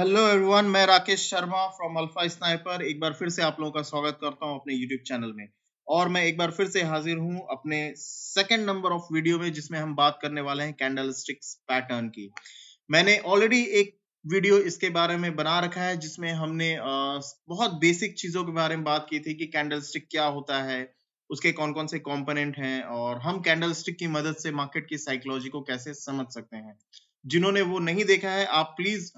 Hello everyone, मैं Rakesh Sharma from alpha sniper एक बार फिर से आप लोगों का स्वागत करता हूं अपने यूट्यूब चैनल में। और मैं एक बार फिर से हाजिर हूं अपने सेकंड नंबर ऑफ वीडियो में, जिसमें हम बात करने वाले हैं कैंडलस्टिक्स पैटर्न की। मैंने ऑलरेडी एक वीडियो इसके बारे में बना रखा है, जिसमें हमने बहुत बेसिक चीजों के बारे में बात की थी कि कैंडलस्टिक क्या होता है, उसके कौन कौन से कंपोनेंट हैं, और हम कैंडलस्टिक की मदद से मार्केट की साइकोलॉजी को कैसे समझ सकते हैं। जिन्होंने वो नहीं देखा है, आप प्लीज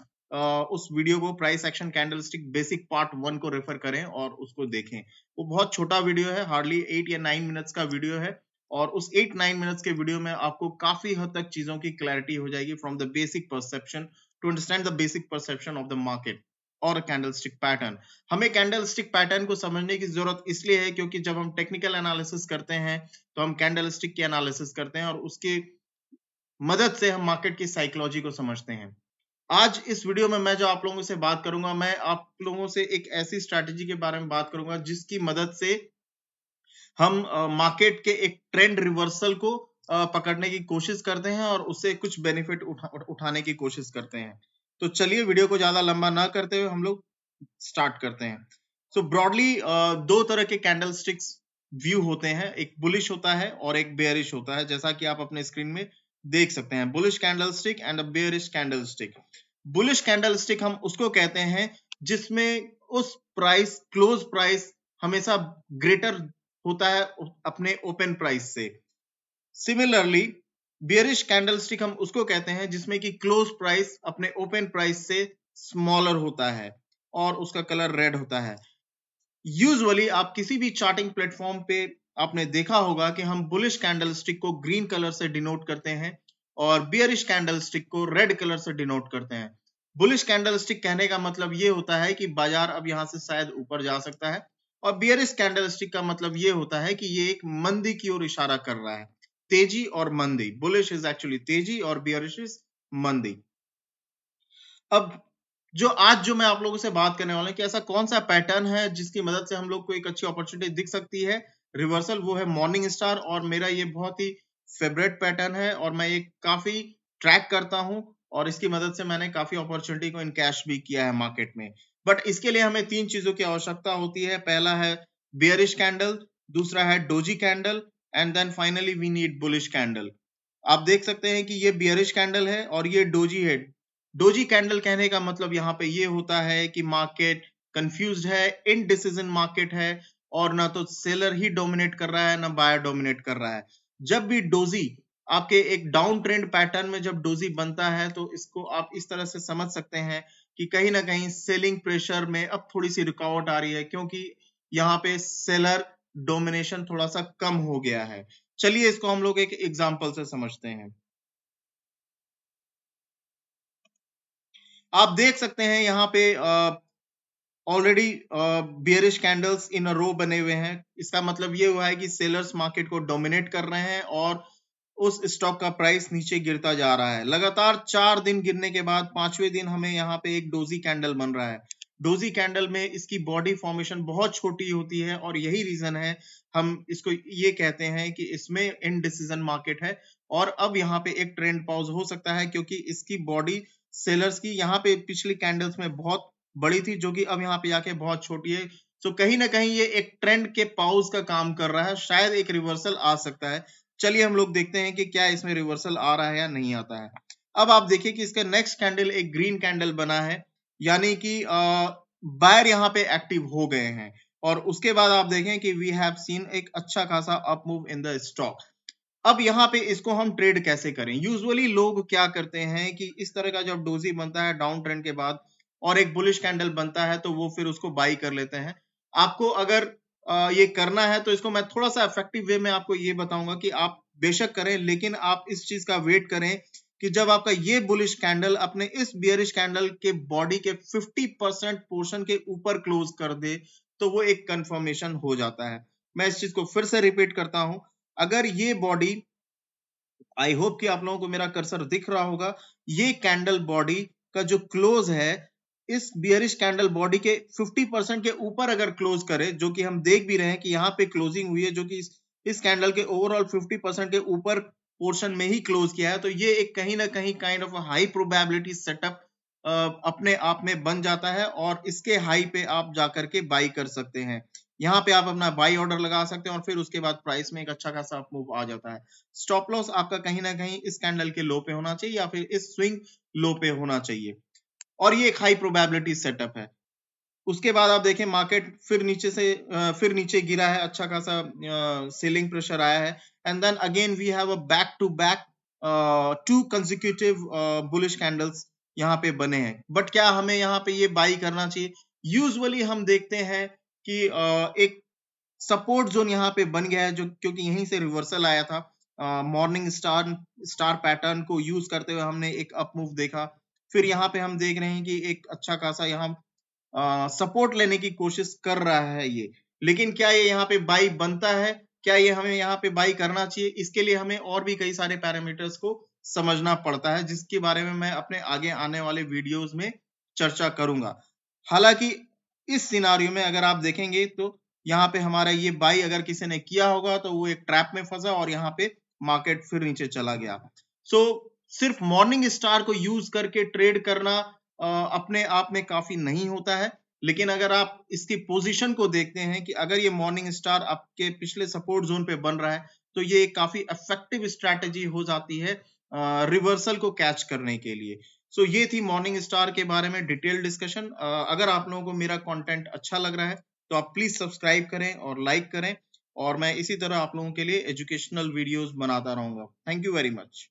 उस वीडियो को price action candlestick basic part 1 को रेफर करें और उसको देखें। वो बहुत छोटा वीडियो है, हार्डली 8 या 9 मिनट्स का वीडियो है, और उस 8-9 मिनट्स के वीडियो में आपको काफी हद तक चीजों की क्लैरिटी हो जाएगी from the basic perception to understand the basic perception of the market और कैंडलस्टिक पैटर्न। हमें कैंडलस्टिक पैटर्न को समझने की जरूरत इसलिए है क्योंकि जब हम टेक्निकल एनालिसिस करते हैं तो हम कैंडलस्टिक की एनालिसिस करते हैं, और उसकी मदद से हम मार्केट की साइकोलॉजी को समझते हैं। आज इस वीडियो में मैं जो आप लोगों से बात करूंगा, मैं आप लोगों से एक ऐसी स्ट्रैटेजी के बारे में बात करूंगा जिसकी मदद से हम मार्केट के एक ट्रेंड रिवर्सल को पकड़ने की कोशिश करते हैं और उससे कुछ बेनिफिट उठाने की कोशिश करते हैं। तो चलिए वीडियो को ज्यादा लंबा ना करते हुए हम लोग स्टार्ट करते हैं। सो ब्रॉडली दो तरह के कैंडलस्टिक्स व्यू होते हैं, एक बुलिश होता है और एक बेयरिश होता है, जैसा कि आप अपने स्क्रीन में देख सकते हैं। Bullish candlestick and a bearish candlestick. Bullish candlestick हम उसको कहते हैं जिसमें उस प्राइस क्लोज प्राइस हमेशा ग्रेटर होता है अपने ओपन प्राइस से। सिमिलरली बियरिश कैंडलस्टिक हम उसको कहते हैं जिसमें कि क्लोज प्राइस अपने ओपन प्राइस से स्मॉलर होता है और उसका कलर रेड होता है। यूजुअली आप किसी भी चार्टिंग प्लेटफॉर्म पे आपने देखा होगा कि हम बुलिश कैंडलस्टिक को ग्रीन कलर से डिनोट करते हैं और बियरिश कैंडलस्टिक को रेड कलर से डिनोट करते हैं। बुलिश कैंडलस्टिक कहने का मतलब ये होता है कि बाजार अब यहां से शायद ऊपर जा सकता है, और बियरिश कैंडलस्टिक का मतलब ये होता है कि ये एक मंदी की ओर इशारा कर रहा है, तेजी और मंदी। बुलिश इज एक्चुअली तेजी और बियरिश इज मंदी। अब जो मैं आप लोगों से बात करने वाला हूं कि ऐसा कौन सा पैटर्न है जिसकी मदद से हम लोग को एक अच्छी अपॉर्चुनिटी दिख सकती है रिवर्सल, वो है मॉर्निंग स्टार। और मेरा ये बहुत ही फेवरेट पैटर्न है और मैं ये काफी ट्रैक करता हूं, और इसकी मदद से मैंने काफी अपॉर्चुनिटी को इनकैश भी किया है मार्केट में। बट इसके लिए हमें 3 चीजों की आवश्यकता होती है। पहला है बियरिश कैंडल, दूसरा है doji candle, and then finally we need bullish candle. आप देख सकते हैं कि ये बियरिश कैंडल है और ये डोजी है। डोजी कैंडल कहने का मतलब यहाँ पे ये होता है कि मार्केट कंफ्यूज्ड है, इनडिसीजन मार्केट है, और ना तो सेलर ही डोमिनेट कर रहा है ना बायर डोमिनेट कर रहा है। जब भी डोजी आपके एक डाउन ट्रेंड पैटर्न में जब डोजी बनता है तो इसको आप इस तरह से समझ सकते हैं कि कहीं ना कहीं सेलिंग प्रेशर में अब थोड़ी सी रुकावट आ रही है, क्योंकि यहाँ पे सेलर डोमिनेशन थोड़ा सा कम हो गया है। चलिए इसको हम लोग एक एग्जांपल से समझते हैं। आप देख सकते हैं यहाँ पे ऑलरेडी बियरिश कैंडल्स इन अ रो बने हुए हैं। इसका मतलब ये हुआ है कि सेलर्स मार्केट को डोमिनेट कर रहे हैं और उस स्टॉक का प्राइस नीचे गिरता जा रहा है। लगातार 4 दिन गिरने के बाद 5वें दिन हमें यहाँ पे एक डोजी कैंडल बन रहा है। डोजी कैंडल में इसकी बॉडी फॉर्मेशन बहुत छोटी होती है, और यही रीजन है हम इसको ये कहते हैं कि इसमें इनडिसीजन मार्केट है। और अब यहाँ पे एक ट्रेंड पॉज हो सकता है क्योंकि इसकी बॉडी सेलर्स की यहाँ पे पिछली कैंडल्स में बहुत बड़ी थी, जो कि अब यहाँ पे आके बहुत छोटी है। तो कहीं ना कहीं ये एक ट्रेंड के पाउज का काम कर रहा है, शायद एक रिवर्सल आ सकता है। चलिए हम लोग देखते हैं कि क्या इसमें रिवर्सल आ रहा है या नहीं आता है। अब आप देखिए कि इसका नेक्स्ट कैंडल एक ग्रीन कैंडल बना है, यानी कि बायर यहाँ पे एक्टिव हो गए हैं। और उसके बाद आप देखें कि वी हैव सीन एक अच्छा खासा up move in the stock. अब यहाँ पे इसको हम ट्रेड कैसे करें? यूजुअली लोग क्या करते हैं कि इस तरह का जब डोजी बनता है डाउन ट्रेंड के बाद और एक बुलिश कैंडल बनता है, तो वो फिर उसको बाई कर लेते हैं। आपको अगर ये करना है तो इसको मैं थोड़ा सा इफेक्टिव वे में आपको ये बताऊंगा कि आप बेशक करें, लेकिन आप इस चीज का वेट करें कि जब आपका ये बुलिश कैंडल अपने इस बियरिश कैंडल के बॉडी के 50% पोर्शन के ऊपर क्लोज कर दे, तो वो एक कंफर्मेशन हो जाता है। मैं इस चीज को फिर से रिपीट करता हूं। अगर ये बॉडी, आई होप कि आप लोगों को मेरा कर्सर दिख रहा होगा, ये कैंडल बॉडी का जो क्लोज है इस बियरिश कैंडल बॉडी के 50% के ऊपर अगर क्लोज करे, जो कि हम देख भी रहे हैं कि यहाँ पे क्लोजिंग हुई है, जो कि इस कैंडल के ओवरऑल 50% के ऊपर पोर्शन में ही क्लोज किया है, तो ये एक कहीं ना कहीं kind of high probability setup अपने आप में बन जाता है और इसके हाई पे आप जाकर के बाई कर सकते हैं। यहाँ पे आप अपना बाई ऑर्डर लगा सकते हैं और फिर उसके बाद प्राइस में एक अच्छा खासा मूव आ जाता है। स्टॉप लॉस आपका कहीं ना कहीं इस कैंडल के लो पे होना चाहिए या फिर इस स्विंग लो पे होना चाहिए और ये एक हाई प्रोबेबिलिटी सेटअप है। उसके बाद आप देखें मार्केट फिर नीचे गिरा है, अच्छा खासा सेलिंग प्रेशर आया है and then again we have a back to back 2 consecutive bullish candles यहाँ पे बने हैं। बट क्या हमें यहाँ पे ये बाई करना चाहिए? यूजुअली हम देखते हैं कि एक सपोर्ट जोन यहाँ पे बन गया है, जो क्योंकि यहीं से रिवर्सल आया था। मॉर्निंग स्टार पैटर्न को यूज करते हुए हमने एक अप मूव देखा। फिर यहाँ पे हम देख रहे हैं कि एक अच्छा खासा यहाँ सपोर्ट लेने की कोशिश कर रहा है ये। लेकिन क्या ये यहाँ पे बाई बनता है? क्या ये हमें यहाँ पे बाई करना चाहिए? इसके लिए हमें और भी कई सारे पैरामीटर्स को समझना पड़ता है, जिसके बारे में मैं अपने आगे आने वाले वीडियोस में चर्चा करूंगा। हालांकि इस सिनारियो में अगर आप देखेंगे तो यहाँ पे हमारा ये बाई अगर किसी ने किया होगा तो वो एक ट्रैप में फंसा और यहाँ पे मार्केट फिर नीचे चला गया। सो सिर्फ मॉर्निंग स्टार को यूज करके ट्रेड करना अपने आप में काफी नहीं होता है। लेकिन अगर आप इसकी पोजीशन को देखते हैं कि अगर ये मॉर्निंग स्टार आपके पिछले सपोर्ट जोन पे बन रहा है तो ये काफी इफेक्टिव स्ट्रैटेजी हो जाती है रिवर्सल को कैच करने के लिए। सो ये थी मॉर्निंग स्टार के बारे में डिटेल डिस्कशन। अगर आप लोगों को मेरा कंटेंट अच्छा लग रहा है तो आप प्लीज सब्सक्राइब करें और लाइक करें और मैं इसी तरह आप लोगों के लिए एजुकेशनल वीडियोस बनाता रहूंगा। Thank you very much.